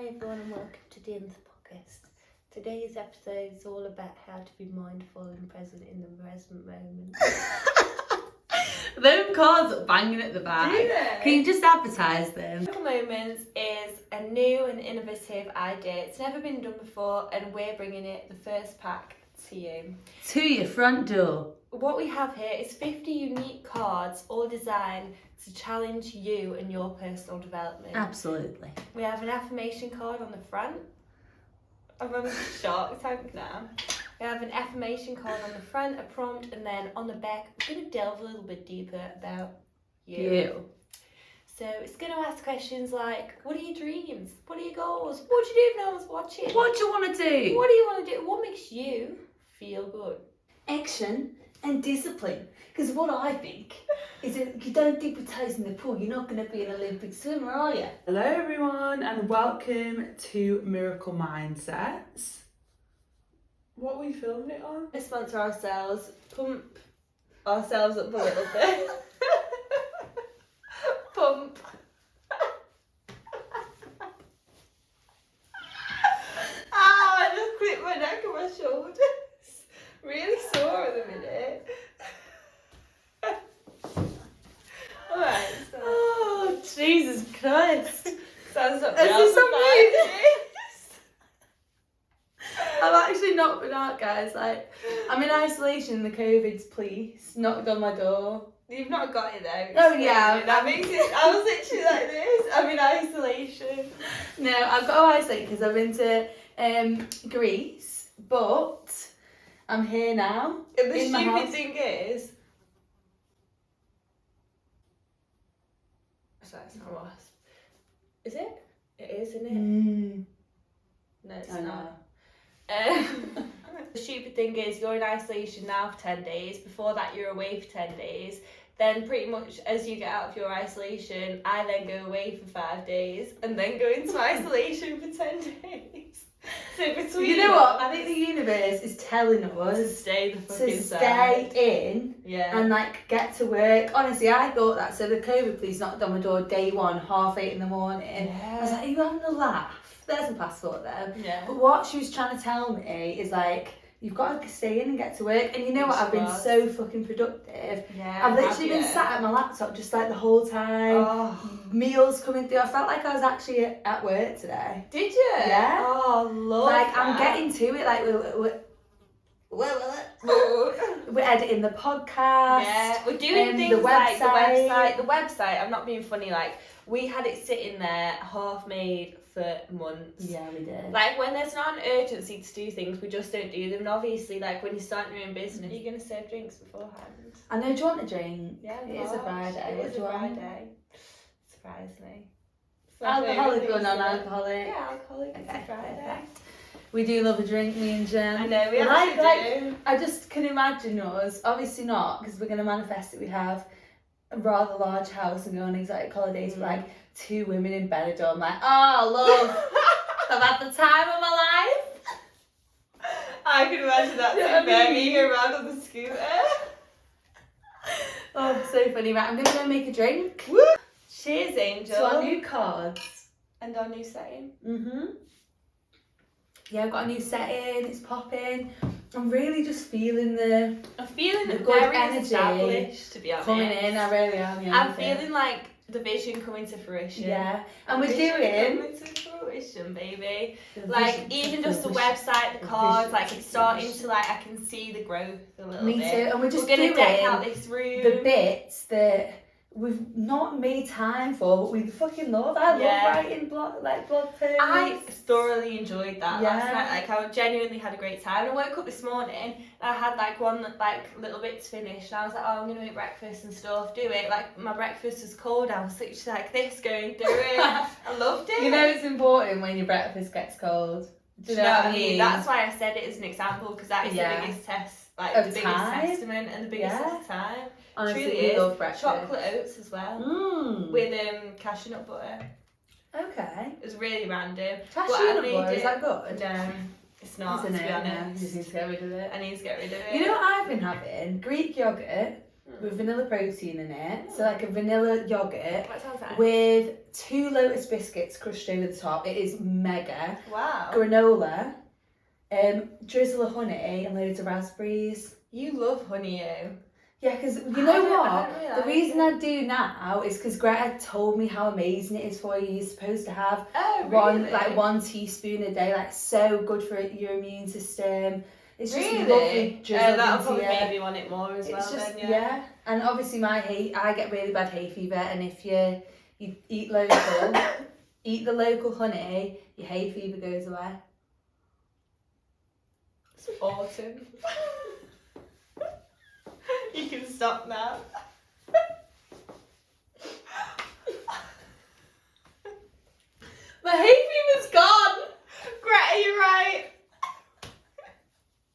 Hi everyone and welcome to the End Podcast. Today's episode is all about how to be mindful and present in the present moment. Them cards are banging at the back. Do they? Can you just advertise them? Mindful Moments is a new and innovative idea. It's never been done before and we're bringing it, the first pack, to you. To your front door. What we have here is 50 unique cards, all designed to challenge you and your personal development. Absolutely. We have an affirmation card on the front. I'm on the shark tank now. We have an affirmation card on the front, a prompt, and then on the back, we're going to delve a little bit deeper about you. So it's going to ask questions like, what are your dreams? What are your goals? What do you do if no one's watching? What do you want to do? What do you want to do? What makes you feel good? Action and discipline. Because what I think is that if you don't dip your toes in the pool, you're not going to be an Olympic swimmer, are you? Hello everyone and welcome to Miracle Mindsets. What are we filming it on? Let's sponsor ourselves, pump ourselves up a little bit. Pump. I just clipped my neck and my shoulders. Really sore at the minute. Alright, so. Oh, Jesus Christ. Sounds like Is this on I've actually not been out, guys. Like, I'm in isolation. The COVID's police knocked on my door. You've not got it though. Oh, yeah. That makes it. I was literally like this. I'm in isolation. No, I've got to isolate because I've been to Greece, but I'm here now. And the in my stupid house. thing is. Sorry, it's not a wasp. Is it? It is, isn't it? No, it's I know. not. The stupid thing is you're in isolation now for 10 days. Before that you're away for 10 days. Then pretty much as you get out of your isolation, I then go away for 5 days and then go into isolation for 10 days. So between You know what? I think the universe is telling to us stay the fucking to side. stay in Yeah. and like get to work. Honestly, I thought that. So the COVID police knocked on my door day one, 8:30 in the morning. I was like, are you having a laugh? There's my passport there. Yeah. But what she was trying to tell me is like, you've got to stay in and get to work. And you know what? Which I've been was. so fucking productive. Yeah. I've literally been have you? sat at my laptop just like the whole time. Oh. Meals coming through. I felt like I was actually at work today. Did you? Yeah. Oh, love Like that. I'm getting to it. Like we're editing the podcast. Yeah, we're doing things the like the website. website. The website, I'm not being funny, like, we had it sitting there half made for months. Yeah, we did. Like, when there's not an urgency to do things, we just don't do them. And obviously, like, when you're starting your own business, you're going to serve drinks beforehand. I know. Do you want a drink? Yeah, It is a Friday. It What is do a you want? Friday. Surprise me. It's my Alcoholic favourite or thing to do. non-alcoholic? Yeah, alcoholic. It's a Okay, Friday. perfect. We do love a drink, me and Jen. I know, we like, actually do. I just can imagine us, obviously not, because we're going to manifest it. We have a rather large house and go on exotic holidays, but like 2 women in Benidorm, like, oh, love, I've had the time of my life. I can imagine that You know too, what I Bear, mean? me around on the scooter. Oh, so funny, right? I'm going to go make a drink. Woo! Cheers, Angel. So our new cards. And our new setting. Yeah, I've got a new setting, it's popping. I'm really just feeling the I'm feeling The good very energy established, to be honest. coming in, I really am. Yeah, I'm feeling like the vision coming to fruition. Yeah, and we're Vision doing coming to fruition, baby. the Like, vision to even just the fruition. website, the The cards, vision like, to it's starting fruition. to, like, I can see the growth a little Me bit. too, and we're just We're going to doing deck out this room. the bits that we've not made time for, but we fucking love. I Yeah. love writing blog posts. I thoroughly enjoyed that Yeah. last night. Like, I genuinely had a great time. I woke up this morning and I had like one like little bit to finish, and I was like, oh, I'm gonna make breakfast and stuff. Do it. Like, my breakfast was cold. I was literally like this, going through it. I loved it. You know it's important when your breakfast gets cold. Do you know what I mean? That's why I said it as an example, because that is Yeah. the biggest test, like Of the biggest time. testament and the biggest Yeah. test of time. Honestly, Truly we is. love breakfast. Chocolate oats as well. With cashew nut butter. Okay. It was really random. Cashew But I nut made butter, is it- that good? No, it's not, Isn't to be it? No, honest. you just need to get rid of it. I need to get rid of it. You know what I've been having? Greek yogurt with vanilla protein in it. So like a vanilla yogurt What sounds like? with 2 Lotus biscuits crushed over the top. It is mega. Wow. Granola, drizzle of honey, and loads of raspberries. You love honey, you. Yeah, because you I know don't what? really The like reason it. I do now is because Greta told me how amazing it is for you. You're supposed to have Oh, really? one teaspoon a day, like so good for your immune system. It's just Really? lovely drizzled That'll into probably your... make me want it more as well. It's just, then, yeah. And obviously I get really bad hay fever, and if you eat local, eat the local honey, your hay fever goes away. It's autumn. You can stop now. My hay fever's gone! Greta, you're right.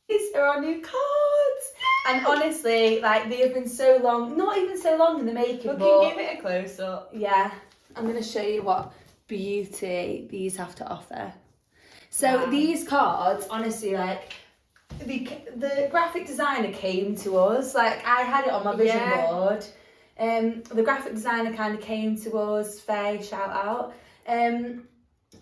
These are our new cards! And honestly, like, they have been so long, not even so long in the making, We but... can give it a close up. Yeah, I'm going to show you what beauty these have to offer. So Wow. these cards, honestly, like, the graphic designer came to us. Like, I had it on my vision board. The graphic designer kind of came to us. Faye, shout out. And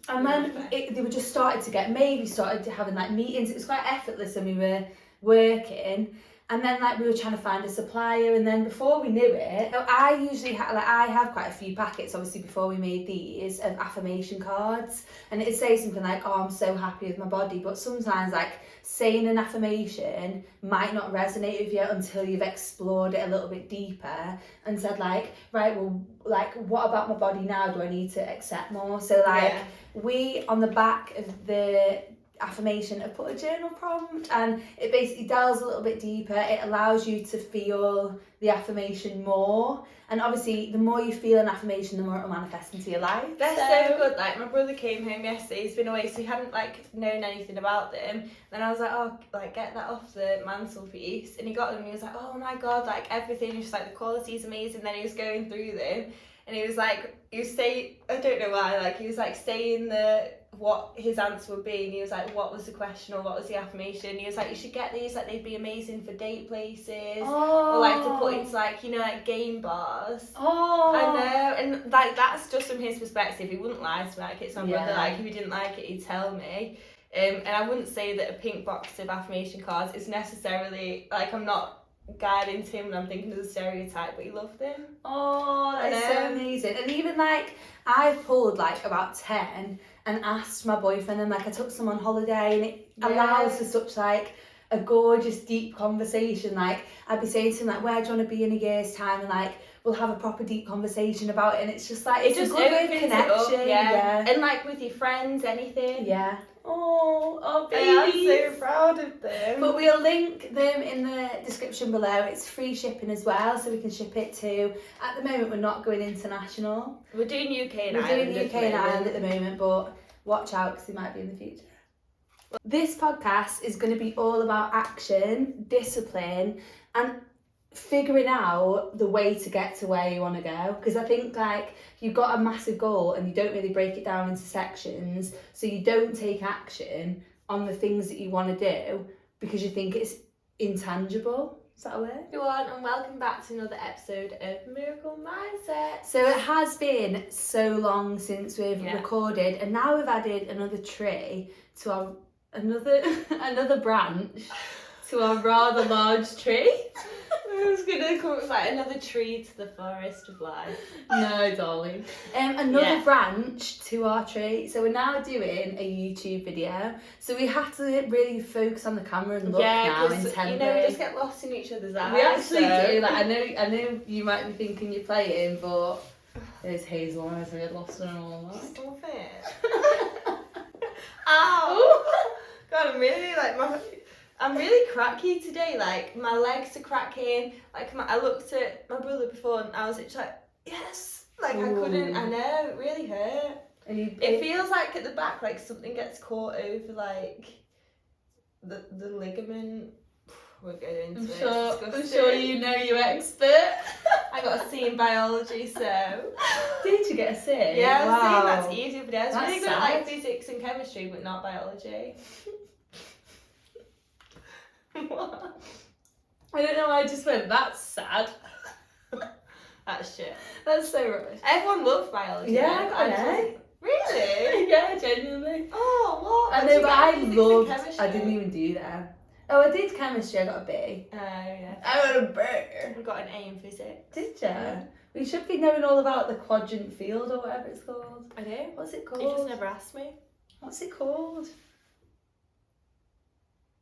then they were just started to having like meetings. It was quite effortless when we were working. And then like we were trying to find a supplier, and then before we knew it, I usually I have quite a few packets obviously before we made these of affirmation cards, and it'd say something like, oh, I'm so happy with my body, but sometimes like saying an affirmation might not resonate with you until you've explored it a little bit deeper and said like, right, well, like what about my body now? Do I need to accept more? So like we on the back of the affirmation have put a journal prompt, and it basically delves a little bit deeper. It allows you to feel the affirmation more, and obviously the more you feel an affirmation, the more it'll manifest into your life. They're so good. Like my brother came home yesterday, he's been away, so he hadn't like known anything about them. Then I was like, oh, like get that off the mantelpiece, and he got them and he was like, oh my god, like everything is just like the quality is amazing. Then he was going through them and he was like, I don't know why, like he was like saying what his answer would be, and he was like, what was the question or what was the affirmation? He was like, you should get these, like they'd be amazing for date places, or like to put into like, you know, like game bars. I know, and like that's just from his perspective. He wouldn't lie to me, like it's my brother, like if he didn't like it he'd tell me. And I wouldn't say that a pink box of affirmation cards is necessarily, like I'm not guiding him and I'm thinking of the stereotype, but he loved them. Oh, that's so amazing. And even like I pulled like about 10 and asked my boyfriend, and like I took some on holiday, and it allows for such like a gorgeous deep conversation. Like I'd be saying to him like, where do you want to be in a year's time, and like we'll have a proper deep conversation about it, and it's just like it's just a good way of opens it up, connection. and like with your friends, anything. Oh baby, I am so proud of them. But we'll link them in the description below. It's free shipping as well, so we can ship it to. At the moment, we're not going international. We're doing UK and We're Ireland. doing UK and Ireland at the moment, but watch out because they might be in the future. This podcast is going to be all about action, discipline, and figuring out the way to get to where you want to go. Because I think like you've got a massive goal and you don't really break it down into sections, so you don't take action on the things that you want to do because you think it's intangible. Is that a word? Everyone, and welcome back to another episode of Miracle Mindset. So it has been so long since we've recorded, and now we've added another tree to our another branch to our rather large tree. I was gonna come up with like another tree to the forest of life. No, darling. Another branch to our tree. So we're now doing a YouTube video. So we have to really focus on the camera and look now intently. You know, we just get lost in each other's eyes. We actually do. Like I know you might be thinking you're playing, but there's Hazel eyes, we get lost in all that. Stop it. Ow! God, I'm really cracky today. Like my legs are cracking. Like I looked at my brother before and I was just like, yes. Like I couldn't. I know it really hurt. It feels like at the back, like something gets caught over, like the ligament. We'll go into it. I'm sure you know you're expert. I got a C in biology, so. Did you get a C? Yeah, wow. that's easy for us. I was really good at sad. like physics and chemistry, but not biology. What? I don't know why I just went, that's sad. That's shit. That's so rubbish. Everyone loves biology. Yeah, though. I got an just A. wasn't- Really? Yeah, genuinely. Oh, what? I What did know, you but get? I Physics and loved. chemistry? I didn't even do that. Oh, I did chemistry. I got a B. Oh, yeah. I got a B. I got an A in physics. Did you? Yeah. We should be knowing all about the quadrant field or whatever it's called. I do. What's it called? You just never asked me. What's it called?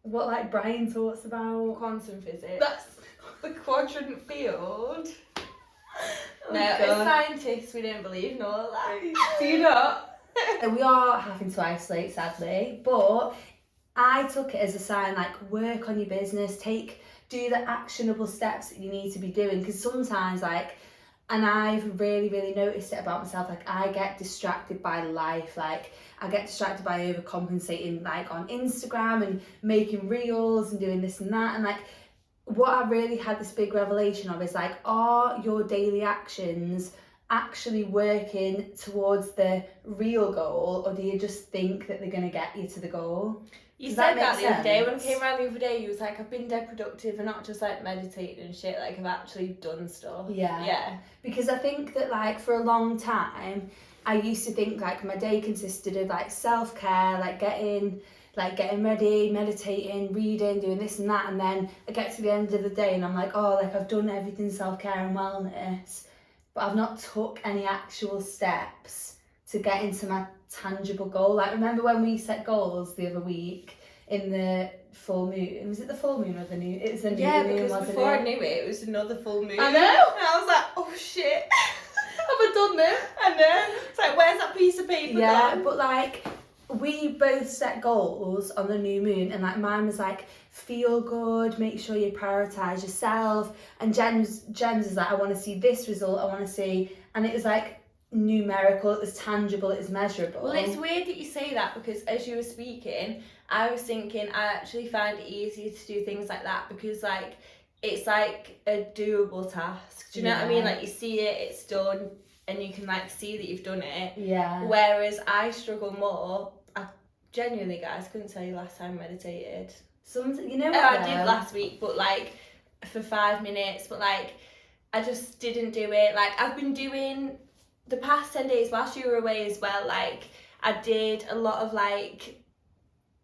What, like Brian talks about? Quantum physics. That's. The quadrant field. Oh No, God. as scientists, we don't believe in all of that. Do you not? We are having to isolate, sadly, but I took it as a sign, like, work on your business, do the actionable steps that you need to be doing, because sometimes, like, and I've really, really noticed it about myself, like, I get distracted by life, like, I get distracted by overcompensating, like, on Instagram and making reels and doing this and that, and, like, what I really had this big revelation of is, like, are your daily actions actually working towards the real goal, or do you just think that they're going to get you to the goal? You Does said that that make the other day when I sense? came around the other day. You was like, I've been dead productive and not just like meditating and shit. Like I've actually done stuff. Yeah. Yeah. Because I think that, like, for a long time, I used to think, like, my day consisted of, like, self-care, like getting ready, meditating, reading, doing this and that, and then I get to the end of the day and I'm like, oh, like, I've done everything self-care and wellness, but I've not took any actual steps to get into my tangible goal. Like, remember when we set goals the other week in the full moon? Was it the full moon or the new? It was the new moon, because wasn't before it? I knew it, it was another full moon. I know. And I was like, oh shit. Have I done this? I know. It's like, where's that piece of paper Yeah, gone? but, like, we both set goals on the new moon, and, like, mine was like, feel good, make sure you prioritise yourself, and Jen's is like, I want to see this result, I want to see, and it was like numerical, it was tangible, it was measurable. Well, it's weird that you say that, because as you were speaking, I was thinking I actually find it easier to do things like that because, like, it's like a doable task. Do you know what I mean? Yeah. Like, you see it, it's done, and you can, like, see that you've done it. Yeah. Whereas I struggle more. I genuinely, guys, couldn't tell you last time I meditated. You know Oh, what? I did last week, but, like, for 5 minutes, but, like, I just didn't do it. Like, I've been doing the past 10 days whilst you were away as well. Like, I did a lot of, like,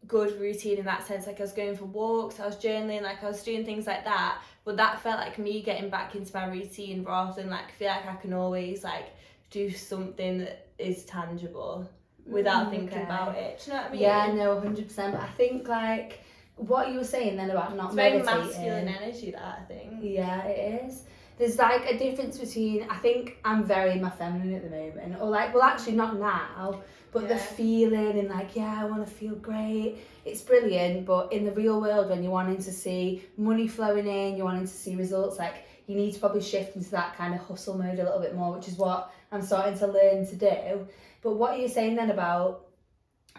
good routine in that sense. Like, I was going for walks, I was journaling, like, I was doing things like that. But that felt like me getting back into my routine rather than, like, feel like I can always, like, do something that is tangible without thinking about it. Do you know what I mean? Yeah, no, 100%. But I think, like, what you were saying then about not It's very meditating. masculine energy, that, I think. Yeah, it is. There's, like, a difference between, I think I'm very my feminine at the moment, or, like, well, actually not now, but the Yeah. feeling and, like, yeah, I want to feel great, it's brilliant, but in the real world, when you're wanting to see money flowing in, you're wanting to see results, like, you need to probably shift into that kind of hustle mode a little bit more, which is what I'm starting to learn to do. But what you're saying then about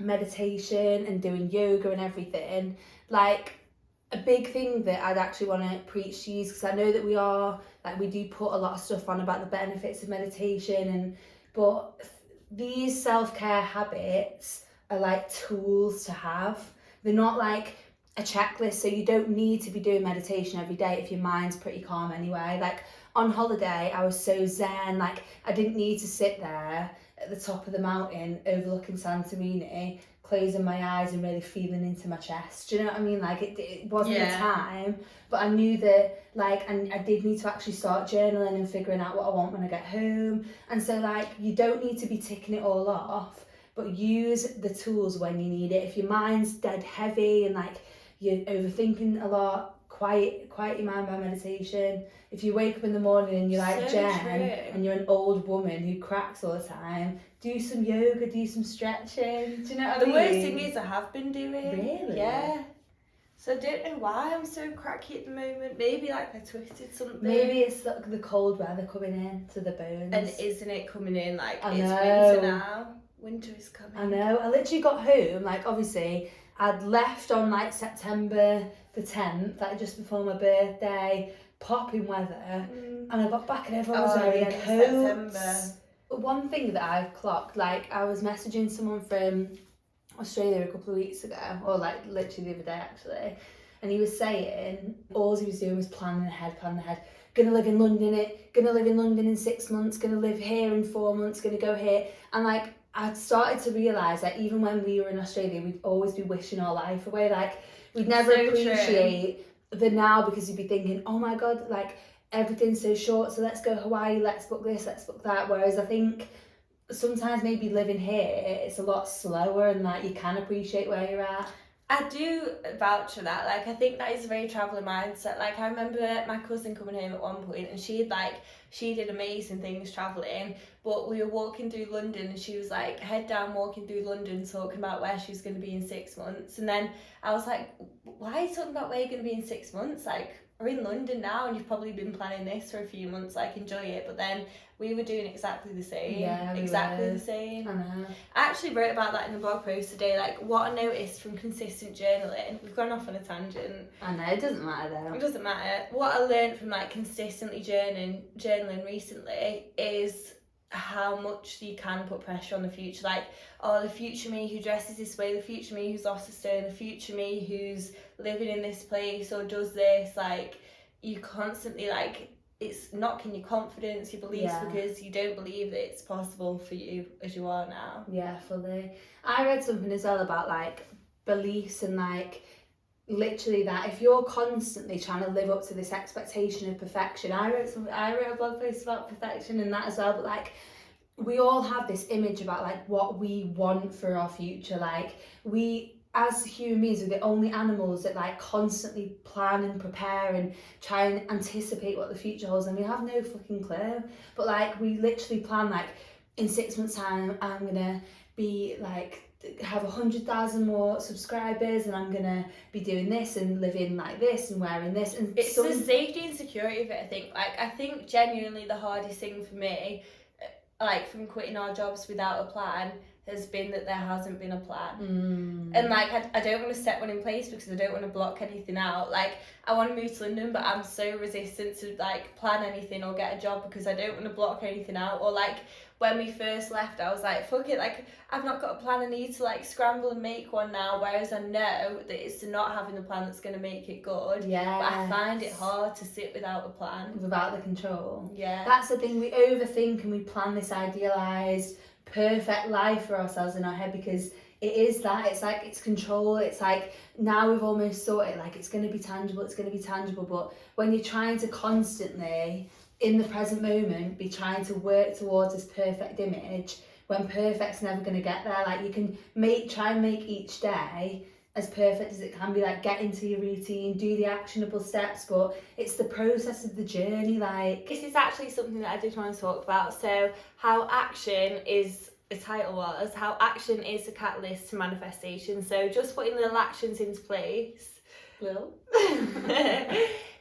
meditation and doing yoga and everything, like, a big thing that I'd actually want to preach to you, because I know that we do put a lot of stuff on about the benefits of meditation, but these self-care habits are like tools to have. They're not like a checklist, so you don't need to be doing meditation every day if your mind's pretty calm anyway. Like, on holiday, I was so zen, like, I didn't need to sit there at the top of the mountain overlooking Santorini, closing my eyes and really feeling into my chest. Do you know what I mean? Like, it wasn't the time, but I knew that, like, and I did need to actually start journaling and figuring out what I want when I get home. And so, like, you don't need to be ticking it all off, but use the tools when you need it. If your mind's dead heavy and, like, you're overthinking a lot, quiet your mind by meditation. If you wake up in the morning and you're like So Jen true. and you're an old woman who cracks all the time, do some yoga, do some stretching. Do you know what I The mean? worst thing is I have been doing. Really? Yeah. So I don't know why I'm so cracky at the moment. Maybe, like, I twisted something. Maybe it's the cold weather coming in to the bones. And isn't it coming in, like, I it's know. winter now. Winter is coming. I know. I literally got home, like, obviously I'd left on, like, September the 10th, like, just before my birthday, popping weather, and I got back and everyone was wearing coats. September. One thing that I've clocked, like, I was messaging someone from Australia a couple of weeks ago, or, like, literally the other day actually, and he was saying all he was doing was planning ahead, gonna live in London in 6 months, gonna live here in 4 months, gonna go here. And like, I'd started to realise that even when we were in Australia, we'd always be wishing our life away. Like, we'd never So appreciate the now, because you'd be thinking, oh my God, like, everything's so short, so let's go Hawaii, let's book this, let's book that. Whereas I think sometimes maybe living here, it's a lot slower, and like, you can appreciate where you're at. I do vouch for that. Like, I think that is a very traveller mindset. Like, I remember my cousin coming home at one point, and she did amazing things travelling, but we were walking through London, and she was like head down walking through London talking about where she was going to be in 6 months. And then I was like, why are you talking about where you're going to be in 6 months? Like, we're in London now, and you've probably been planning this for a few months, like, enjoy it. But then we were doing exactly the same. The same. I know. I actually wrote about that in the blog post today, like, what I noticed from consistent journaling. We've gone off on a tangent. I know, it doesn't matter though. It doesn't matter. What I learned from like consistently journaling recently is how much you can put pressure on the future. Like, oh, the future me who dresses this way, the future me who's lost a stone, the future me who's living in this place or does this. Like, you constantly, like, it's knocking your confidence, your beliefs, because you don't believe that it's possible for you as you are now. Yeah, fully. I read something as well about like beliefs, and like literally that if you're constantly trying to live up to this expectation of perfection, I wrote a blog post about perfection and that as well, but like, we all have this image about like what we want for our future. Like, we as human beings are the only animals that like constantly plan and prepare and try and anticipate what the future holds, and we have no fucking clue. But like, we literally plan like, in 6 months time I'm gonna be like, have 100,000 more subscribers, and I'm gonna be doing this and living like this and wearing this. And it's the safety and security of it. I think genuinely the hardest thing for me, like, from quitting our jobs without a plan, has been that there hasn't been a plan. And like, I don't want to set one in place because I don't want to block anything out. Like, I want to move to London, but I'm so resistant to like plan anything or get a job because I don't want to block anything out. Or like, when we first left, I was like, fuck it, like, I've not got a plan, I need to like scramble and make one now. Whereas I know that it's not having a plan that's going to make it good. Yeah. But I find it hard to sit without a plan. Without the control. Yeah. That's the thing, we overthink and we plan this idealised perfect life for ourselves in our head, because it is that, it's like, it's control. It's like, now we've almost thought it, like, it's going to be tangible, but when you're trying to constantly in the present moment be trying to work towards this perfect image, when perfect's never going to get there, like, you can try and make each day as perfect as it can be, like, get into your routine, do the actionable steps, but it's the process of the journey. Like, this is actually something that I did want to talk about. So, how action is, the title was, how action is the catalyst to manifestation. So just putting little actions into place will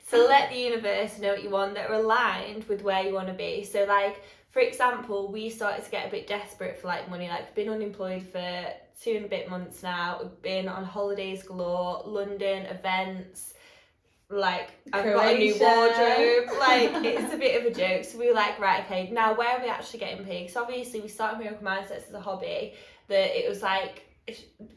so let the universe know what you want, that are aligned with where you want to be. So like, for example, we started to get a bit desperate for like money. Like, we've been unemployed for 2 and a bit months now. We've been on holidays galore, London, events. Like, I've got a new wardrobe. Like, it's a bit of a joke. So we were like, right, okay, now where are we actually getting paid? Because obviously we started Miracle Mindsets as a hobby, that it was like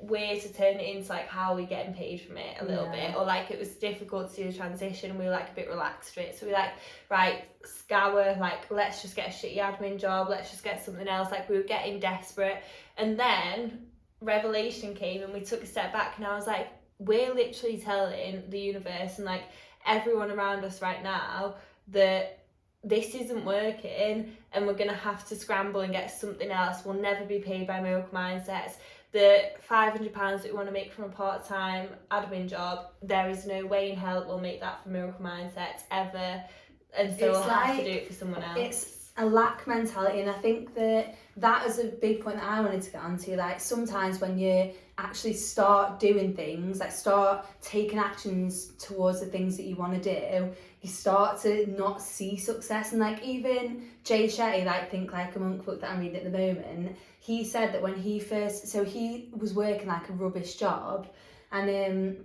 weird to turn it into like, how are we getting paid from it a little bit, or like, it was difficult to do the transition. We were like a bit relaxed to it, so we were like, right, scour, like, let's just get a shitty admin job, let's just get something else. Like, we were getting desperate, and then revelation came and we took a step back, and I was like, we're literally telling the universe and like everyone around us right now that this isn't working and we're gonna have to scramble and get something else. We'll never be paid by Miracle Mindsets. The £500 that we want to make from a part-time admin job, there is no way in hell we'll make that from Miracle Mindsets ever, and so we'll have to do it for someone else. It's a lack mentality, and I think that is a big point that I wanted to get onto. Like, sometimes when you actually start doing things, like start taking actions towards the things that you want to do, you start to not see success. And like, even Jay Shetty, like Think Like a Monk book that I'm reading at the moment, he said that when he was working like a rubbish job, and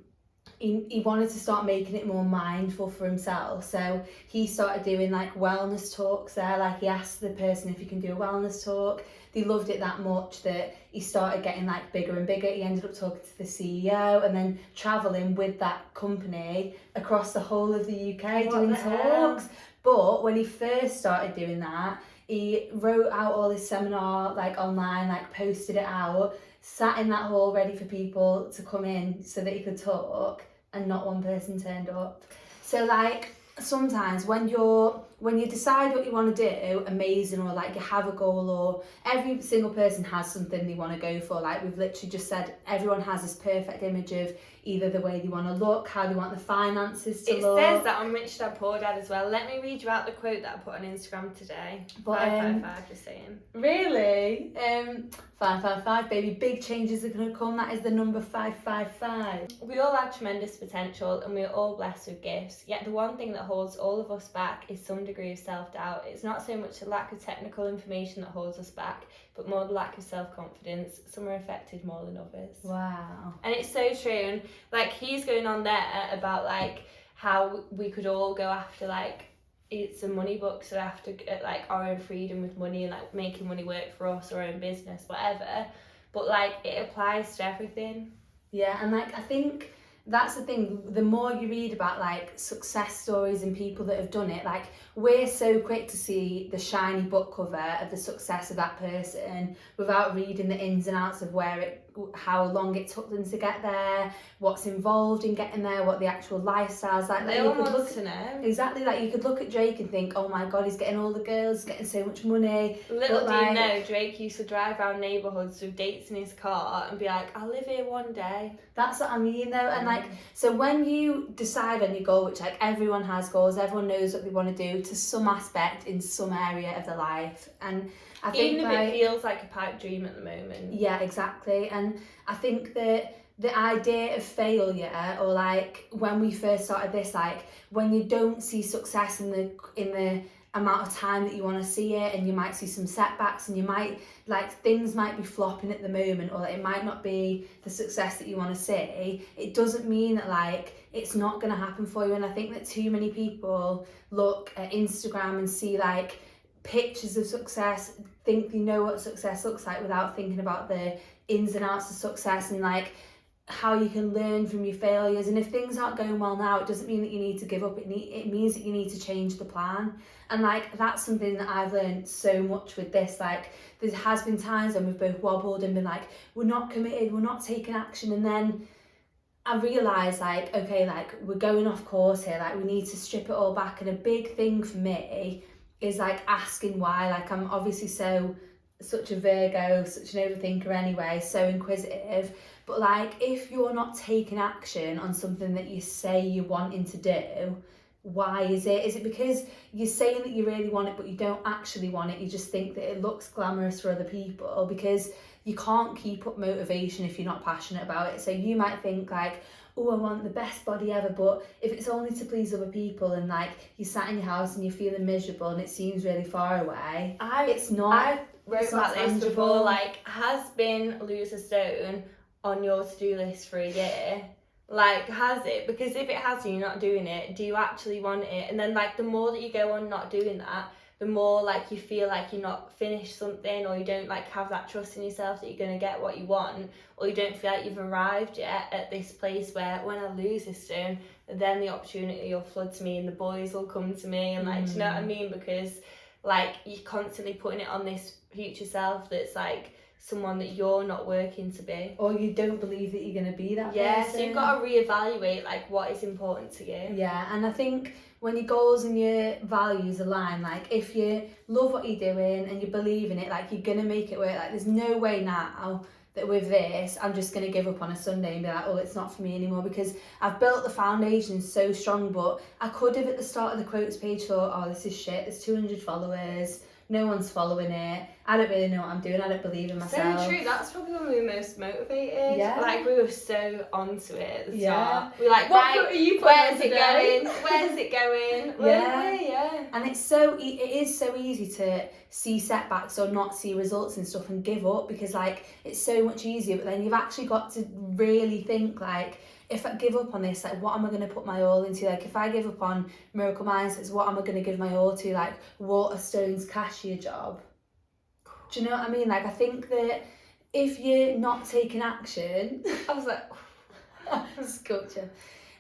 he wanted to start making it more mindful for himself. So he started doing like wellness talks there. Like, he asked the person if he can do a wellness talk. They loved it that much that he started getting like bigger and bigger. He ended up talking to the CEO and then travelling with that company across the whole of the UK, doing talks. But when he first started doing that, he wrote out all his seminar like online, like posted it out, sat in that hall ready for people to come in so that he could talk, and not one person turned up. So like sometimes when you decide what you want to do, amazing, or like you have a goal, or every single person has something they want to go for. Like we've literally just said, everyone has this perfect image of either the way they want to look, how they want the finances to look. It says that on Rich Dad Poor Dad as well. Let me read you out the quote that I put on Instagram today. But, 555, just saying. Really? 555, baby. Big changes are going to come. That is the number 555. We all have tremendous potential and we are all blessed with gifts. Yet the one thing that holds all of us back is some degree of self-doubt. It's not so much the lack of technical information that holds us back, but more the lack of self-confidence. Some are affected more than others. Wow. And it's so true. And like he's going on there about like how we could all go after like it's a money book, so after like our own freedom with money and like making money work for us, our own business, whatever. But like it applies to everything. Yeah, and like I think that's the thing, the more you read about like success stories and people that have done it, like we're so quick to see the shiny book cover of the success of that person without reading the ins and outs of how long it took them to get there, what's involved in getting there, what the actual lifestyle's like. They all want to know. Exactly, like you could look at Drake and think, oh my god, he's getting all the girls, getting so much money. Little do you know, Drake used to drive around neighbourhoods with dates in his car and be like, I'll live here one day. That's what I mean though. And like, so when you decide on your goal, which like everyone has goals, everyone knows what they want to do to some aspect in some area of their life, and I think even if it feels like a pipe dream at the moment. Yeah, exactly. And I think that the idea of failure, or like when we first started this, like when you don't see success in the amount of time that you want to see it, and you might see some setbacks, and you might like things might be flopping at the moment, or it might not be the success that you want to see, it doesn't mean that like it's not going to happen for you. And I think that too many people look at Instagram and see like pictures of success, think they know what success looks like without thinking about the ins and outs of success and like how you can learn from your failures. And if things aren't going well now, it doesn't mean that you need to give up. It means that you need to change the plan. And like that's something that I've learned so much with this. Like there has been times when we've both wobbled and been like, we're not committed, we're not taking action, and then I realised like, okay, like we're going off course here, like we need to strip it all back. And a big thing for me is like asking why. Like I'm obviously such a Virgo, such an overthinker anyway, so inquisitive, but like if you're not taking action on something that you say you're wanting to do, why is it? Is it because you're saying that you really want it but you don't actually want it, you just think that it looks glamorous for other people? Because you can't keep up motivation if you're not passionate about it. So you might think like, oh, I want the best body ever, but if it's only to please other people and like you sat in your house and you're feeling miserable and it seems really far away, it's not. I wrote about this before, like, has been lose a stone on your to-do list for a year? Like, has it? Because if it has and you're not doing it, do you actually want it? And then like the more that you go on not doing that, the more like you feel like you're not finished something, or you don't like have that trust in yourself that you're going to get what you want, or you don't feel like you've arrived yet at this place where when I lose this stone, then the opportunity will flood to me and the boys will come to me, and like, do you know what I mean? Because like you're constantly putting it on this future self that's like someone that you're not working to be, or you don't believe that you're going to be that person. So you've got to reevaluate like what is important to you. Yeah, and I think when your goals and your values align, like if you love what you're doing and you believe in it, like you're gonna make it work. Like there's no way now that with this I'm just gonna give up on a Sunday and be like, oh, it's not for me anymore, because I've built the foundation so strong. But I could have at the start of the quotes page thought, oh, this is shit, there's 200 followers, no one's following it, I don't really know what I'm doing, I don't believe in myself. So true, that's probably when we were most motivated. Yeah. Like we were so onto it at the Yeah. start. We were like, What right, are you where's it today? going? Where's it going? Yeah. And it is so easy to see setbacks or not see results and stuff and give up, because like it's so much easier. But then you've actually got to really think like, if I give up on this, like what am I going to put my all into? Like if I give up on Miracle Mindsets, what am I going to give my all to? Like Waterstone's cashier job. Do you know what I mean? Like I think that if you're not taking action, I was like, sculpture.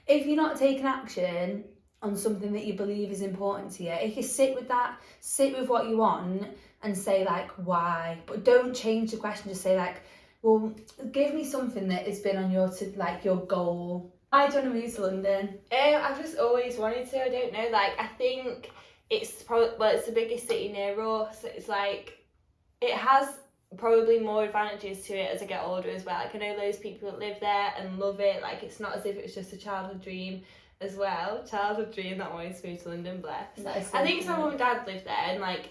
If you're not taking action on something that you believe is important to you. If you sit with that, sit with what you want and say like why, but don't change the question. Just say like, well, give me something that has been on your your goal. Why do you want to move to London? I've just always wanted to. I don't know. Like, I think it's probably it's the biggest city near us. It's like it has probably more advantages to it as I get older as well. Like, I know loads of people that live there and love it. Like, it's not as if it was just a childhood dream as well. Childhood dream that wanted to move to London, bless. I think it's my mum and dad live there, and like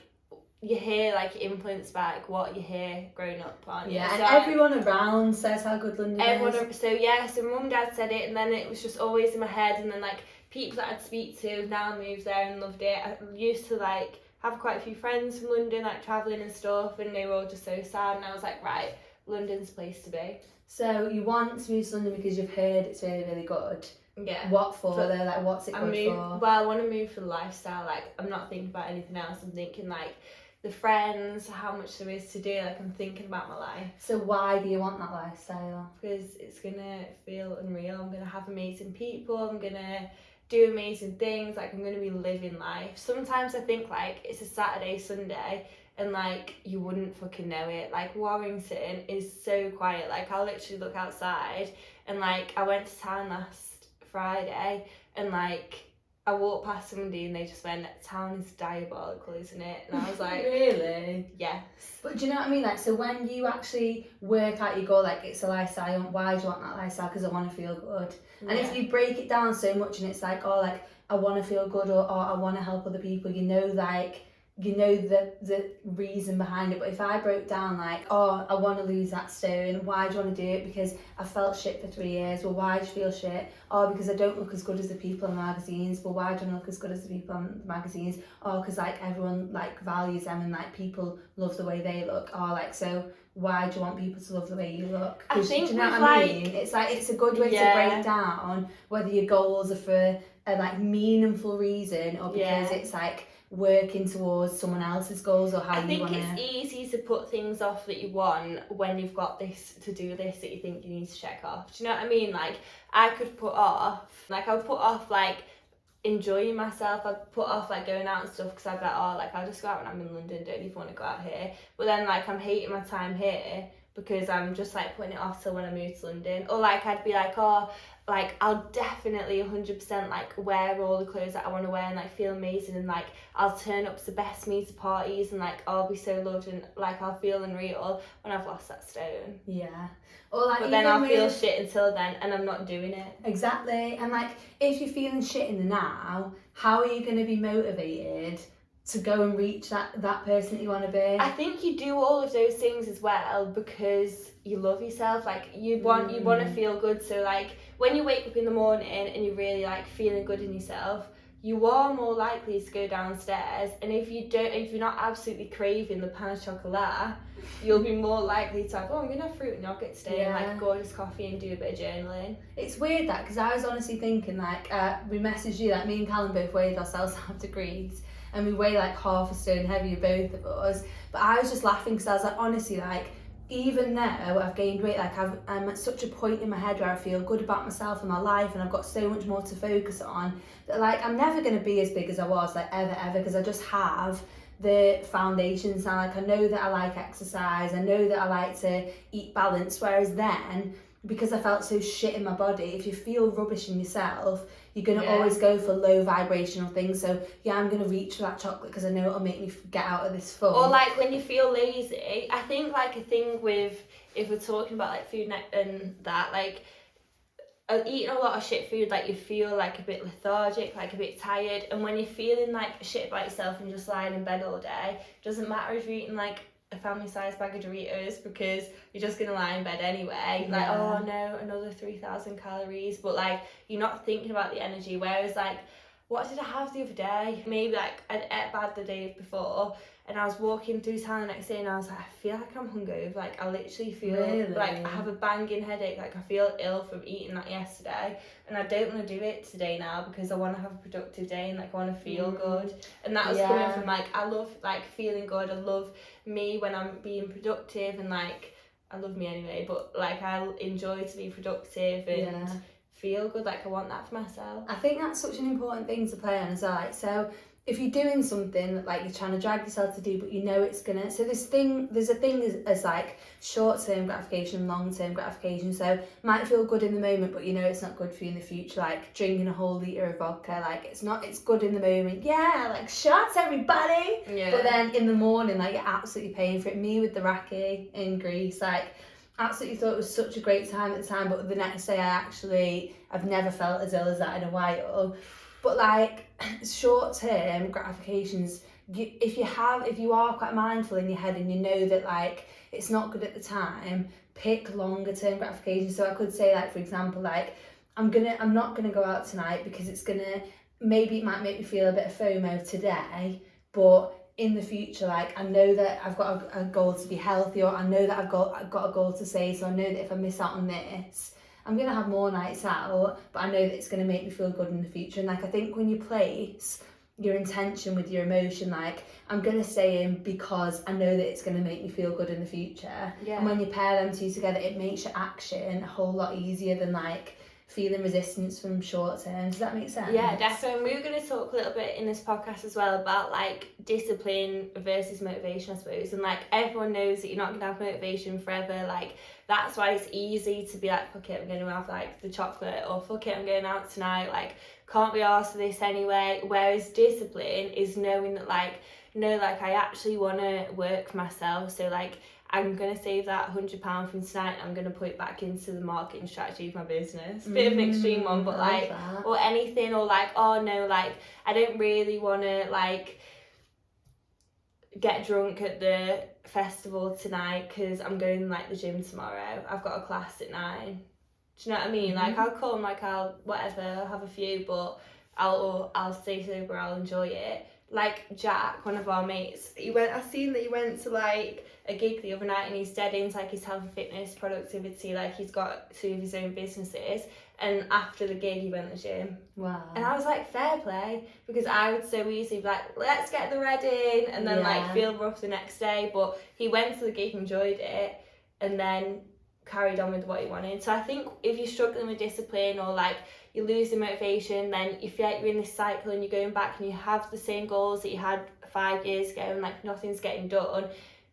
you hear like influenced by like what you hear growing up, aren't you? Yeah, so, and everyone around says how good London is. So mum and dad said it, and then it was just always in my head, and then like people that I'd speak to now moved there and loved it. I used to like have quite a few friends from London, like travelling and stuff, and they were all just so sad, and I was like, right, London's the place to be. So you want to move to London because you've heard it's really, really good. Yeah. What for though? Like, what's it good for? Well, I want to move for the lifestyle. Like, I'm not thinking about anything else. I'm thinking like the friends, how much there is to do. Like, I'm thinking about my life. So why do you want that lifestyle? Because it's gonna feel unreal. I'm gonna have amazing people. I'm gonna do amazing things. Like, I'm gonna be living life. Sometimes I think like it's a Saturday, Sunday, and like you wouldn't fucking know it. Like, Warrington is so quiet. Like, I'll literally look outside, and like I went to town last Friday, and like I walked past somebody and they just went, town is diabolical, isn't it? And I was like, really? Yes. But do you know what I mean? Like, so when you actually work out your goal, like it's a lifestyle, why do you want that lifestyle? Because I want to feel good. And if you break it down so much and it's like, oh, like I want to feel good, or I want to help other people, you know, like, you know the reason behind it. But if I broke down like, oh, I want to lose that stone, why do you want to do it? Because I felt shit for 3 years. Well, why do you feel shit? Oh, because I don't look as good as the people in the magazines. Well, why do I look as good as the people in the magazines? Oh, because like everyone like values them, and like people love the way they look. Oh, like, so why do you want people to love the way you look? I think, do you know what I mean? It's like, it's a good way to break down whether your goals are for a like meaningful reason, or because it's like working towards someone else's goals, or how you want to. I think it's easy to put things off that you want when you've got this to do list that you think you need to check off. Do you know what I mean? Like, I would put off like enjoying myself. I'd put off like going out and stuff, because I'd be like, oh, like I'll just go out when I'm in London, don't even want to go out here. But then like I'm hating my time here because I'm just like putting it off till when I move to London. Or like I'd be like, oh, like I'll definitely 100% like wear all the clothes that I want to wear and like feel amazing, and like I'll turn up to the best meter parties, and like I'll be so loved, and like I'll feel unreal when I've lost that stone. Yeah. Or like, but then I'll feel shit until then, and I'm not doing it. Exactly. And like, if you're feeling shit in the now, how are you going to be motivated to go and reach that person that you want to be? I think you do all of those things as well because you love yourself. Like, you want to feel good. So like when you wake up in the morning and you're really like feeling good in yourself, you are more likely to go downstairs. And if you're not absolutely craving the pain au chocolat, you'll be more likely to have, oh, I'm gonna have fruit and yogurt today, and like gorgeous coffee, and do a bit of journaling. It's weird that, because I was honestly thinking like, we messaged you, like me and Callum both weighed ourselves out degrees, and we weigh like half a stone heavier, both of us. But I was just laughing because I was like, honestly, like, even now I've gained weight, like I'm at such a point in my head where I feel good about myself and my life, and I've got so much more to focus on, that like I'm never going to be as big as I was, like ever, because I just have the foundations now. Like, I know that I like exercise, I know that I like to eat balanced, whereas then, because I felt so shit in my body, if you feel rubbish in yourself, you're going to always go for low vibrational things. So yeah, I'm going to reach for that chocolate because I know it'll make me get out of this funk. Or like when you feel lazy, I think like a thing with, if we're talking about like food and that, like eating a lot of shit food, like you feel like a bit lethargic, like a bit tired. And when you're feeling like shit about yourself and just lying in bed all day, it doesn't matter if you're eating like a family-sized bag of Doritos, because you're just gonna lie in bed anyway. Like, oh no, another 3,000 calories, but like you're not thinking about the energy. Whereas like, what did I have the other day? Maybe like I'd ate bad the day before, and I was walking through town the next day, and I was like, I feel like I'm hungover. Like, I literally feel like I have a banging headache. Like, I feel ill from eating that yesterday, and I don't want to do it today now because I want to have a productive day, and like I want to feel good. And that was coming from like, I love like feeling good. I love me when I'm being productive, and like I love me anyway, but like I enjoy to be productive and feel good. Like I want that for myself. I think that's such an important thing to play on as well. Like, so if you're doing something that like you're trying to drag yourself to do, but you know it's gonna, so there's a thing as like short-term gratification and long-term gratification. So might feel good in the moment, but you know it's not good for you in the future. Like drinking a whole litre of vodka, like it's good in the moment. Yeah, like shots everybody. Yeah. But then in the morning, like you're absolutely paying for it. Me with the raki in Greece, like absolutely thought it was such a great time at the time, but the next day I've never felt as ill as that in a while. But like short-term gratifications, if you are quite mindful in your head and you know that like it's not good at the time, pick longer-term gratification. So I could say like, for example, like I'm not gonna go out tonight because maybe it might make me feel a bit of FOMO today, but in the future, like I know that I've got a goal to be healthy, or I know that I've got a goal to say, so I know that if I miss out on this, I'm going to have more nights out, but I know that it's going to make me feel good in the future. And like I think when you place your intention with your emotion, like I'm going to stay in because I know that it's going to make me feel good in the future. Yeah. And when you pair them two together, it makes your action a whole lot easier than like feeling resistance from short term. Does that make sense? Yeah, definitely. We were going to talk a little bit in this podcast as well about like discipline versus motivation, I suppose. And like everyone knows that you're not going to have motivation forever. Like that's why it's easy to be like, fuck it, I'm going to have like the chocolate, or fuck it, I'm going out tonight. Like can't be arsed for this anyway. Whereas discipline is knowing that like, no, like I actually want to work for myself. So like I'm going to save that £100 from tonight. I'm going to put it back into the marketing strategy of my business. Bit of an extreme one, but like, or anything, or like, oh no, like I don't really want to like get drunk at the festival tonight because I'm going like the gym tomorrow. I've got a class at 9. Do you know what I mean? Like I'll come, like I'll have a few, but I'll stay sober, I'll enjoy it. Like Jack, one of our mates, I seen that he went to like a gig the other night and he's dead into like his health and fitness, productivity, like he's got 2 of his own businesses, and after the gig he went to the gym. Wow. And I was like, fair play, because I would so easily be like, let's get the red in, and then like feel rough the next day, but he went to the gig, enjoyed it, and then carried on with what he wanted. So I think if you're struggling with discipline, or like you lose the motivation, then you feel like you're in this cycle and you're going back and you have the same goals that you had 5 years ago and like nothing's getting done,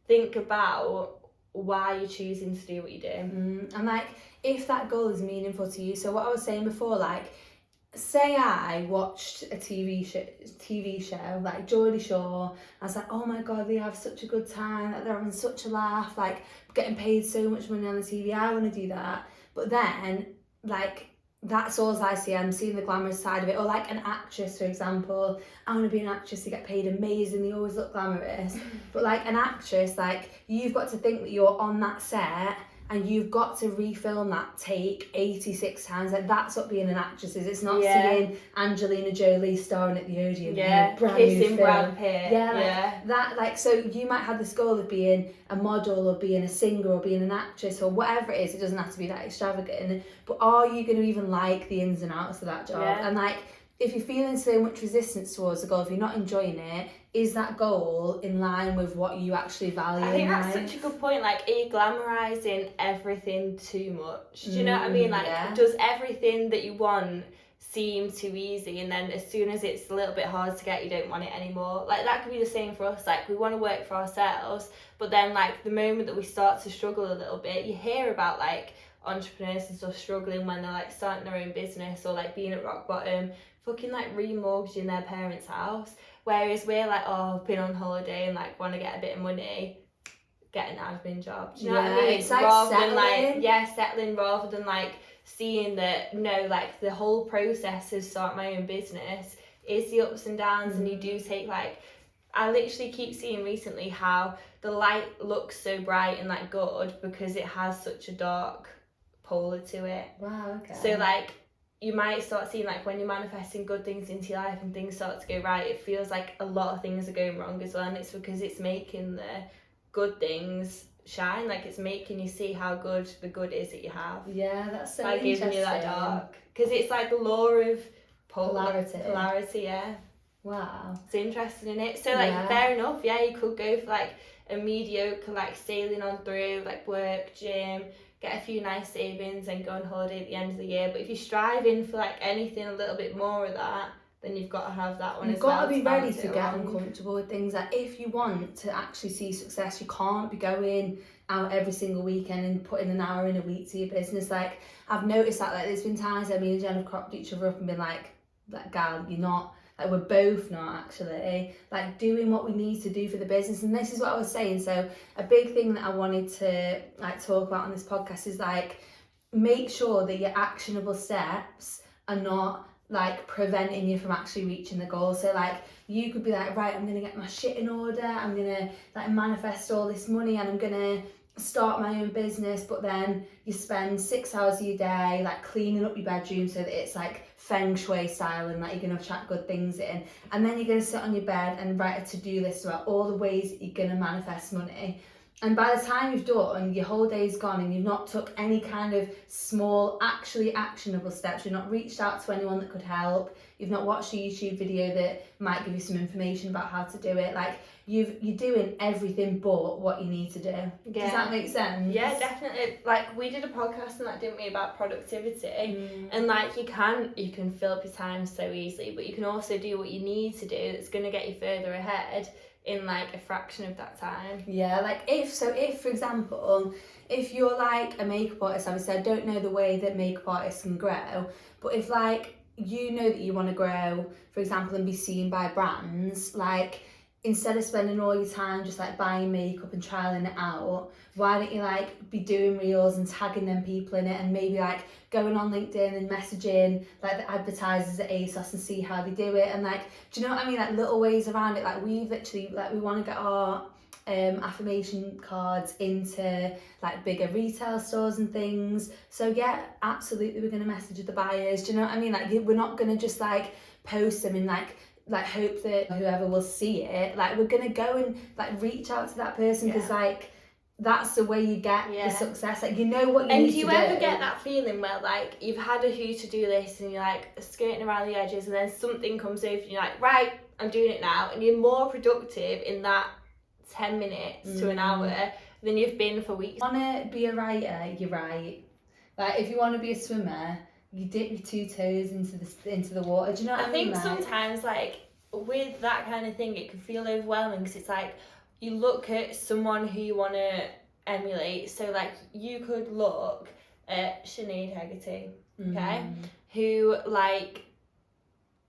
think about why you're choosing to do what you do. And like if that goal is meaningful to you, so what I was saying before, like say I watched a TV show like Geordie Shore, I was like, oh my god, they have such a good time, like they're having such a laugh, like getting paid so much money on the TV, I want to do that. But then like that's all I see, I'm seeing the glamorous side of it. Or like an actress, for example, I want to be an actress, they get paid amazing, they always look glamorous. But like an actress, like you've got to think that you're on that set and you've got to refilm that take 86 times. Like that's what being an actress is. It's not seeing Angelina Jolie starring at the Odeon. Kissing Brad Pitt. That like, so you might have this goal of being a model or being a singer or being an actress or whatever it is. It doesn't have to be that extravagant. But are you going to even like the ins and outs of that job? And like, if you're feeling so much resistance towards the goal, if you're not enjoying it, is that goal in line with what you actually value? I think that's such a good point. Like, are you glamorising everything too much? Do you know what I mean? Like, does everything that you want seem too easy, and then as soon as it's a little bit hard to get, you don't want it anymore? Like, that could be the same for us. Like, we want to work for ourselves, but then like the moment that we start to struggle a little bit, you hear about like entrepreneurs and stuff struggling when they're like starting their own business or like being at rock bottom, fucking like remortgaging their parents' house. Whereas we're like, oh, I've been on holiday and like want to get a bit of money, get an admin job. Do you know what I mean? It's like rather settling. than like settling, rather than like seeing that no, like the whole process of start my own business is the ups and downs, and you do take like, I literally keep seeing recently how the light looks so bright and like good because it has such a dark polar to it. Wow, okay. So like you might start seeing like when you're manifesting good things into your life and things start to go right, it feels like a lot of things are going wrong as well, and it's because it's making the good things shine. Like it's making you see how good the good is that you have. Yeah, that's so by interesting. giving you that dark, because it's like the law of polarity. Yeah. Wow. It's interesting, isn't it? So like fair enough, you could go for like a mediocre like sailing on through like work, gym, get a few nice savings and go on holiday at the end of the year. But if you're striving for like anything a little bit more of that, then you've got to have that one You've as well. got to be ready balance to it get along. uncomfortable with things. Like, if you want to actually see success, you can't be going out every single weekend and putting an hour in a week to your business. Like, I've noticed that, like, there's been times that me and Jen have cropped each other up and been like, gal, you're not, like, we're both not actually, like, doing what we need to do for the business. And this is what I was saying. So a big thing that I wanted to, like, talk about on this podcast is, like, make sure that your actionable steps are not, like, preventing you from actually reaching the goal. So, like, you could be like, right, I'm gonna get my shit in order, I'm gonna, like, manifest all this money, and I'm gonna start my own business. But then you spend 6 hours of your day, like, cleaning up your bedroom so that it's like feng shui style, and like you're gonna attract good things in, and then you're gonna sit on your bed and write a to-do list about all the ways that you're gonna manifest money. And by the time you've done, your whole day's gone, and you've not took any kind of small, actually actionable steps. You've not reached out to anyone that could help. You've not watched a YouTube video that might give you some information about how to do it. Like, you're doing everything but what you need to do. Yeah. Does that make sense? Yeah, definitely. Like, we did a podcast on that, didn't we, about productivity. And like, you can fill up your time so easily, but you can also do what you need to do that's going to get you further ahead in like a fraction of that time. Yeah, like, if for example, if you're like a makeup artist, obviously I don't know the way that makeup artists can grow, but if, like, you know that you want to grow, for example, and be seen by brands, like, instead of spending all your time just like buying makeup and trialing it out, why don't you like be doing reels and tagging them people in it, and maybe like going on LinkedIn and messaging like the advertisers at ASOS and see how they do it. And like, do you know what I mean, like little ways around it. Like, we've literally, like, we want to get our affirmation cards into like bigger retail stores and things. So yeah, absolutely, we're going to message the buyers. Do you know what I mean? Like, we're not going to just like post them and like hope that whoever will see it. Like, we're gonna go and like reach out to that person, because like that's the way you get the success. Like, you know what you and need to do. do you ever get that feeling where like you've had a to-do list and you're like skirting around the edges, and then something comes over and you're like, right, I'm doing it now, and you're more productive in that 10 minutes to an hour than you've been for weeks? If you want to be a writer, you write. Like, if you want to be a swimmer, you dip your 2 toes into the water. Do you know what I mean? I think sometimes, like, with that kind of thing, it can feel overwhelming, because it's like you look at someone who you want to emulate. So like, you could look at Sinead Hegarty, okay, who like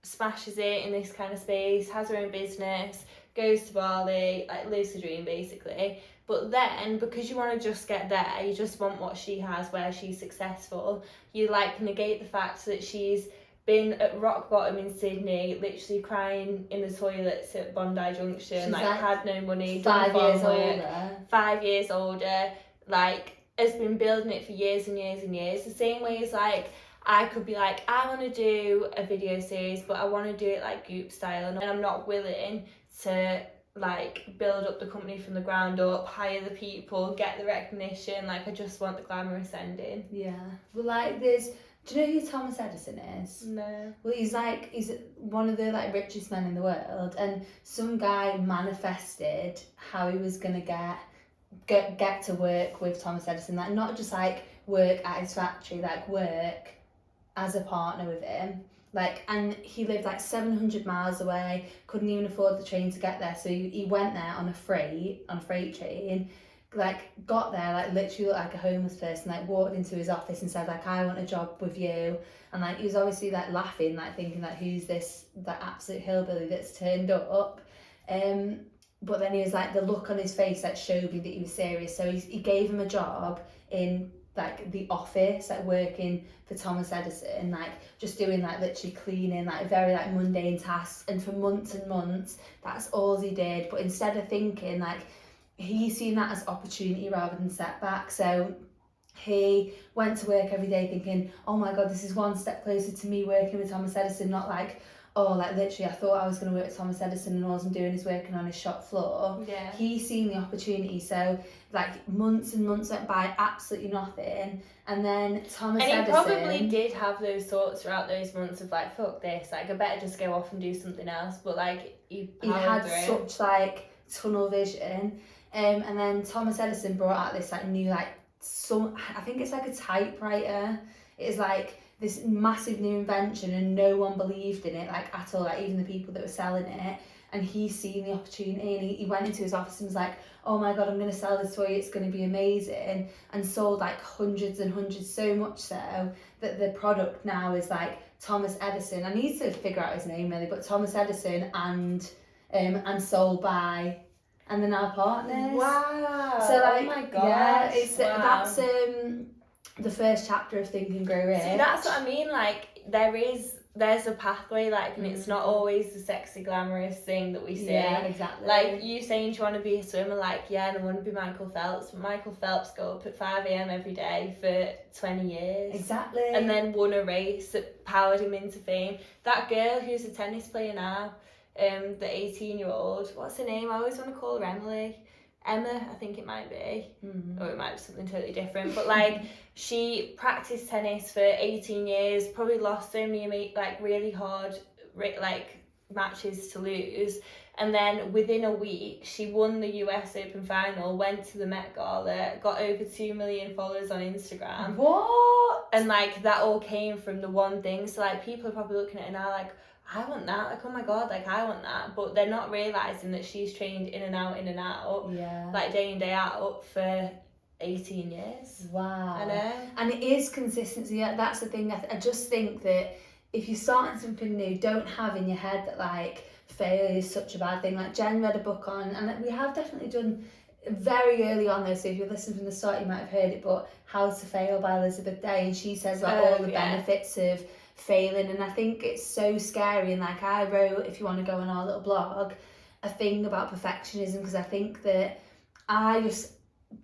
smashes it in this kind of space, has her own business, goes to Bali, like lives the dream basically. But then, because you want to just get there, you just want what she has, where she's successful, you like negate the fact that she's been at rock bottom in Sydney, literally crying in the toilets at Bondi Junction, She's like had no money, 5 years older. 5 years older, like has been building it for years and years and years. The same way as like, I could be like, I want to do a video series, but I want to do it like Goop style, and I'm not willing to like build up the company from the ground up, hire the people, get the recognition. Like, I just want the glamorous ending. Yeah. Well, like, do you know who Thomas Edison is? No. Well, he's one of the like richest men in the world, and some guy manifested how he was gonna get to work with Thomas Edison. Like, not just like work at his factory, like work as a partner with him. Like, and he lived like 700 miles away, couldn't even afford the train to get there, so he went there on a freight train, like got there, like literally looked like a homeless person, like walked into his office and said like, I want a job with you. And like, he was obviously like laughing, like thinking like, who's this like absolute hillbilly that's turned up. But then he was like, the look on his face like showed me that he was serious. So he gave him a job in like the office, like working for Thomas Edison, like just doing like literally cleaning, like very like mundane tasks. And for months and months, that's all he did. But instead of thinking like, he seen that as opportunity rather than setback. So he went to work every day thinking, oh my God, this is one step closer to me working with Thomas Edison. Not like, oh, like literally I thought I was going to work with Thomas Edison and all I'm doing is working on his shop floor. Yeah. He seen the opportunity. So like months and months went by, absolutely nothing. And then Thomas Edison... And he probably did have those thoughts throughout those months of like, fuck this, like I better just go off and do something else. But like, he had such like tunnel vision. And then Thomas Edison brought out this like new like I think it's like a typewriter. It's like this massive new invention and no one believed in it like at all, like even the people that were selling it. And he's seen the opportunity and he went into his office and was like, oh my god, I'm going to sell this toy, it's going to be amazing, and sold like hundreds and hundreds, so much so that the product now is like Thomas Edison, I need to figure out his name really, but Thomas Edison and sold by, and they're now partners. Wow. So like, oh my gosh. yeah, it's wow. that's the first chapter of Think and Grow Rich. See, that's what I mean, like there's a pathway, like, and it's not always the sexy glamorous thing that we see. Yeah, exactly. Like you saying, do you want to be a swimmer? Like, yeah, and I want to be Michael Phelps, but Michael Phelps got up at 5 a.m. every day for 20 years. Exactly. And then won a race that powered him into fame. That girl who's a tennis player now, the 18-year-old, what's her name? I always want to call her Emma, I think it might be, or it might be something totally different, but like she practiced tennis for 18 years, probably lost so many like really hard like matches to lose, and then within a week she won the US Open final, went to the Met Gala, got over 2 million followers on Instagram. What? And like that all came from the one thing. So like people are probably looking at it now like, I want that, like, oh my god, like I want that, but they're not realising that she's trained in and out, yeah, like day in, day out for 18 years. Wow. I know. And it is consistency, that's the thing. I just think that if you're starting something new, don't have in your head that like failure is such a bad thing. Like Jen read a book on, and we have definitely done very early on though, so if you listen from the start you might have heard it, but How to Fail by Elizabeth Day, and she says like all the benefits of failing, and I think it's so scary. And like I wrote, if you want to go on our little blog, a thing about perfectionism, because I think that I just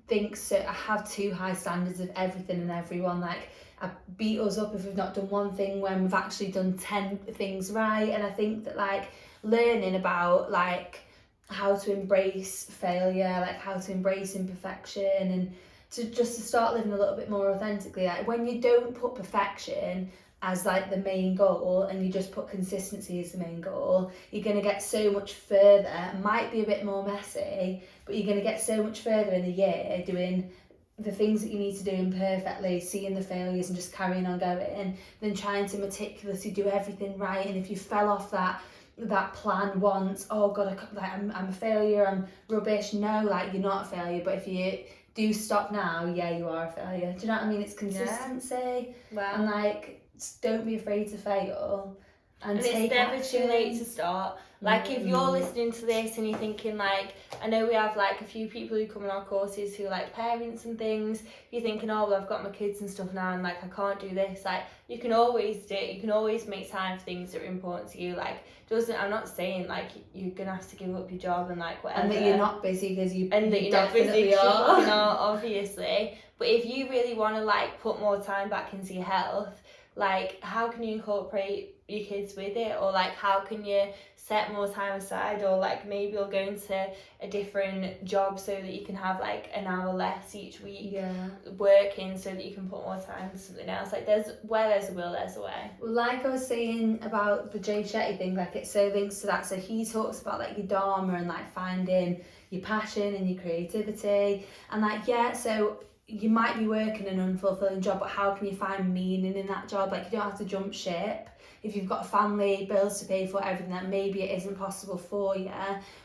think so I have too high standards of everything and everyone. Like I beat us up if we've not done one thing when we've actually done 10 things right. And I think that like learning about like how to embrace failure, like how to embrace imperfection, and to start living a little bit more authentically. Like when you don't put perfection as like the main goal and you just put consistency as the main goal, you're going to get so much further. It might be a bit more messy, but you're going to get so much further in a year doing the things that you need to do imperfectly, seeing the failures and just carrying on going, than trying to meticulously do everything right. And if you fell off that plan once, oh god, I'm a failure, I'm rubbish. No, like you're not a failure, but if you do stop now, yeah, you are a failure. Do you know what I mean? It's consistency. Wow. And like, don't be afraid to fail, and take it's never action. too late to start. Like if you're listening to this and you're thinking like, I know we have like a few people who come on our courses who are like parents and things, you're thinking, oh well, I've got my kids and stuff now and like I can't do this. Like you can always do it, you can always make time for things that are important to you. Like I'm not saying like you're gonna have to give up your job and like whatever, and that you're not busy, because you and that you're not busy, definitely you are. are obviously. But if you really want to like put more time back into your health, like how can you incorporate your kids with it, or like how can you set more time aside, or like maybe you'll go into a different job so that you can have like an hour less each week working, so that you can put more time into something else. Like there's a will, there's a way. Well, like I was saying about the Jay Shetty thing, like it so links to that. So he talks about like your dharma and like finding your passion and your creativity, and like so you might be working an unfulfilling job, but how can you find meaning in that job? Like you don't have to jump ship. If you've got a family, bills to pay for, everything, that maybe it isn't possible for you,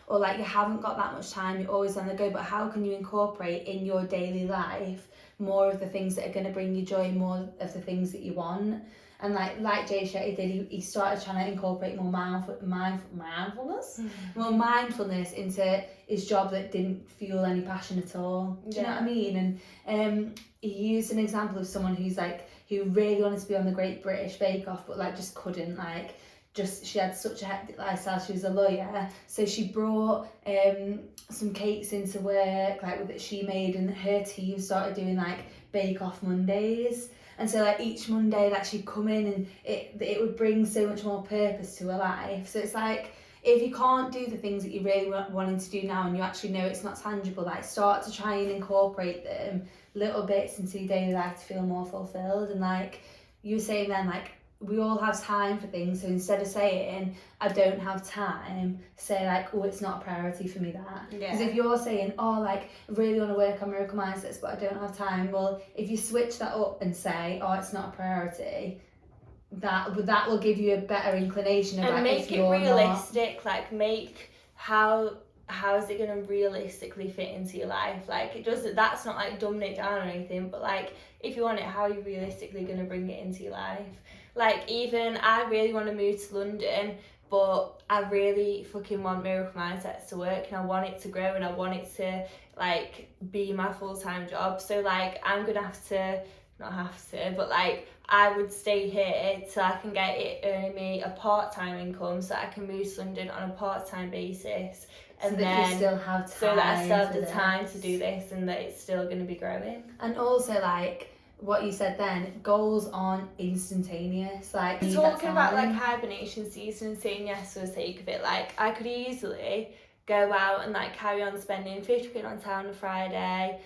or like you haven't got that much time, you're always on the go, but how can you incorporate in your daily life more of the things that are going to bring you joy, more of the things that you want? And like Jay Shetty did, he started trying to incorporate more mindfulness into his job that didn't fuel any passion at all. Do you know what I mean? And he used an example of someone who really wanted to be on the Great British Bake Off, but like just couldn't. She had such a hectic lifestyle. She was a lawyer, so she brought some cakes into work that she made, and her team started doing like Bake Off Mondays. And so like each Monday that she'd come in, and it would bring so much more purpose to her life. So it's like, if you can't do the things that you really wanting to do now and you actually know it's not tangible, like start to try and incorporate them little bits into your daily life to feel more fulfilled. And like you were saying then, like we all have time for things. So instead of saying I don't have time, say like, oh, it's not a priority for me that. Because if you're saying, oh, like I really want to work on miracle mindsets but I don't have time, well, if you switch that up and say, oh, it's not a priority, that will give you a better inclination of and like, make if it you're realistic. Like make how is it going to realistically fit into your life? Like it doesn't, that's not like dumbing it down or anything, but like if you want it, how are you realistically going to bring it into your life? Like even I really want to move to London, but I really fucking want Miracle Mindsets to work, and I want it to grow, and I want it to like be my full-time job. So like I'm gonna have to, not have to, but like I would stay here till I can get it earning me a part-time income, so I can move to London on a part-time basis, and so that then you still have time, so that I still have the this. time to do this, and that it's still going to be growing. And also like what you said then, goals aren't instantaneous. Like talking about like hibernation season and saying yes for the sake of it, like I could easily go out and like carry on spending 50 quid on town on Friday,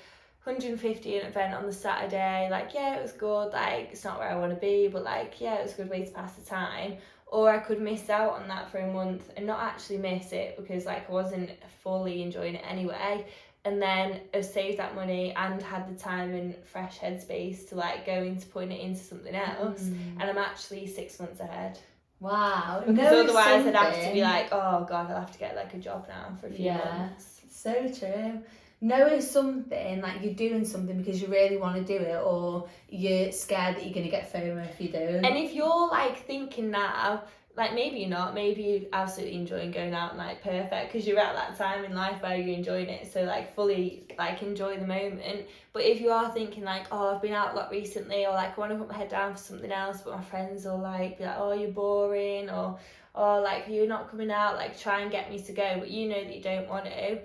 150 an event on the Saturday. Like yeah, it was good, like it's not where I want to be, but like yeah, it was a good way to pass the time. Or I could miss out on that for a month and not actually miss it because like I wasn't fully enjoying it anyway, and then have saved that money and had the time and fresh headspace to like go into putting it into something else, and I'm actually 6 months ahead. Wow. Because otherwise I'd have to be like, oh god, I'll have to get like a job now for a few months. So true. Knowing something, like you're doing something because you really want to do it, or you're scared that you're going to get FOMO if you don't. And if you're like thinking now, like maybe you're not, maybe you're absolutely enjoying going out and like perfect because you're at that time in life where you're enjoying it, so like fully like enjoy the moment. But if you are thinking like, oh, I've been out a lot recently, or like I want to put my head down for something else, but my friends will like be like, oh, you're boring, or like you're not coming out, like try and get me to go, but you know that you don't want to,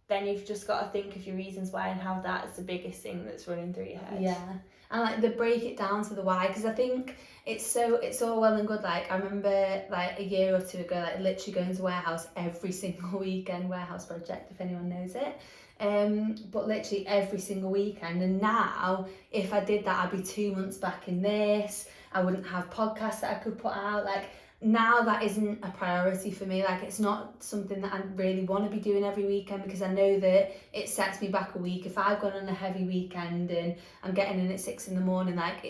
then you've just got to think of your reasons why and how that is the biggest thing that's running through your head. Yeah. And like the break it down to the why, because I think it's all well and good. Like I remember like a year or two ago, like literally going to warehouse every single weekend, warehouse project if anyone knows it. But literally every single weekend, and now if I did that, I'd be 2 months back in this. I wouldn't have podcasts that I could put out. Like now that isn't a priority for me. Like it's not something that I really want to be doing every weekend, because I know that it sets me back a week. If I've gone on a heavy weekend and I'm getting in at 6 a.m, like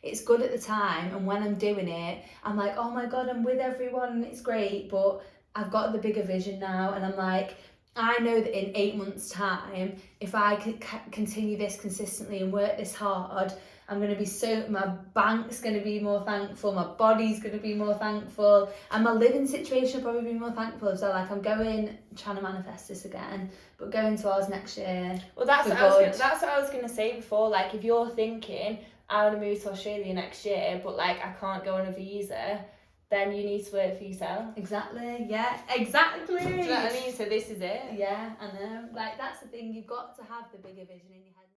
it's good at the time, and when I'm doing it I'm like, oh my god, I'm with everyone and it's great, but I've got the bigger vision now, and I'm like, I know that in 8 months time, if I could continue this consistently and work this hard, I'm going to be my bank's going to be more thankful, my body's going to be more thankful, and my living situation will probably be more thankful. So like I'm trying to manifest this again, but going towards next year. Well, that's what I was going to say before. Like if you're thinking, I want to move to Australia next year, but like I can't go on a visa, then you need to work for yourself. Exactly, yeah, exactly. Do you know what I mean? So this is it. Yeah, I know. Like that's the thing, you've got to have the bigger vision in your head.